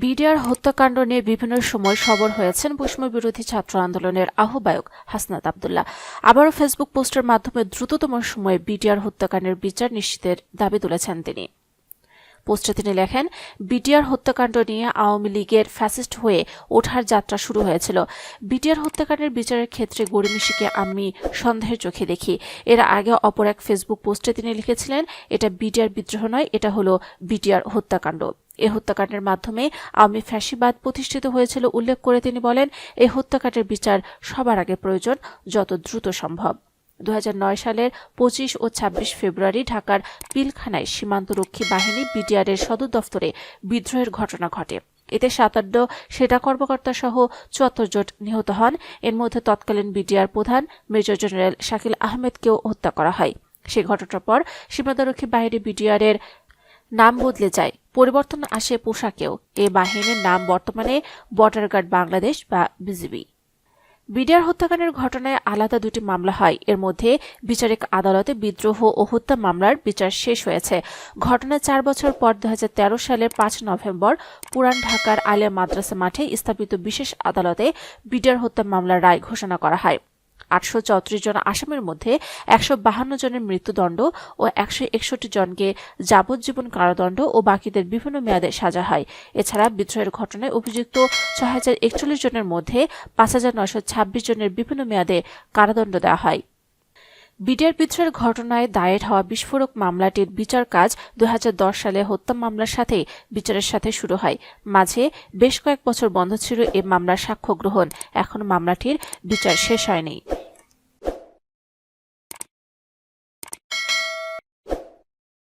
BDR হত্যাকাণ্ড নিয়ে বিভিন্ন সময় সরব হয়েছেন বৈষম্য বিরোধী ছাত্র আন্দোলনের আহ্বায়ক হাসনাত আব্দুল্লাহ। আবারও ফেসবুক পোস্টের মাধ্যমে দ্রুততম সময়ে বিডিআর হত্যাকাণ্ডের বিচার নিশ্চিতের দাবি তুলেছেন তিনি। পোস্টে তিনি লেখেন, বিডিআর হত্যাকাণ্ড নিয়ে আওয়ামী লীগের ফ্যাসিস্ট হয়ে ওঠার যাত্রা শুরু হয়েছিল। বিডিআর হত্যাকাণ্ডের বিচারের ক্ষেত্রে গড়িমিশিকে আমি সন্দেহের চোখে দেখি। এর আগে অপর এক ফেসবুক পোস্টে তিনি লিখেছিলেন, এটা বিডিআর বিদ্রোহ নয়, এটা হলো বিডিআর হত্যাকাণ্ড। এই হত্যাকাণ্ডের মাধ্যমে আওয়ামী ফ্যাসিবাদ প্রতিষ্ঠিত হয়েছিল উল্লেখ করে তিনি বলেন, এই হত্যাকাণ্ডের বিচার সবার আগে প্রয়োজন, যত দ্রুত সম্ভব। 2009 সালের 25 ও 26 ফেব্রুয়ারি ঢাকার পিলখানায় সীমান্তরক্ষী বাহিনী বিডিআরের সদর দফতরে বিদ্রোহের ঘটনা ঘটে। এতে 57 সেনা কর্মকর্তা সহ 74 জন নিহত হন। এর মধ্যে তৎকালীন বিডিআর প্রধান মেজর জেনারেল শাকিল আহমেদকেও হত্যা করা হয়। সেই ঘটনার পর সীমান্তরক্ষী বাহিনী বিডিআরের নাম বদলে যায়, পরিবর্তন আসে পোশাকেও। এই বাহিনীর নাম বর্তমানে বর্ডার গার্ড বাংলাদেশ বা বিজিবি। বিডিআর হত্যাকাণ্ডের ঘটনায় আলাদা দুটি মামলা হয়। এর মধ্যে বিচারিক আদালতে বিদ্রোহ ও হত্যা মামলার বিচার শেষ হয়েছে। ঘটনার 4 বছর পর 2013 সালের 5 নভেম্বর পুরান ঢাকার আলিয়া মাদ্রাসা মাঠে স্থাপিত বিশেষ আদালতে বিডিআর হত্যা মামলার রায় ঘোষণা করা হয়। 834 জন আসামির মধ্যে 152 জনের মৃত্যুদণ্ড ও 161 জনকে যাবজ্জীবন কারাদণ্ড ও বাকিদের বিভিন্ন মেয়াদে সাজা হয়। এছাড়া বিদ্রোহের ঘটনায় অভিযুক্ত 6041 জনের মধ্যে 5926 জনের বিভিন্ন মেয়াদে কারাদণ্ড দেওয়া হয়। বিডিআর বিদ্রোহের ঘটনায় দায়ের হওয়া বিস্ফোরক মামলাটির বিচার কাজ 2010 সালে হত্যা মামলার সাথে বিচারের সাথে শুরু হয়। মাঝে বেশ কয়েক বছর বন্ধ ছিল এ মামলার সাক্ষ্য গ্রহণ। এখনো মামলাটির বিচার শেষ হয়নি।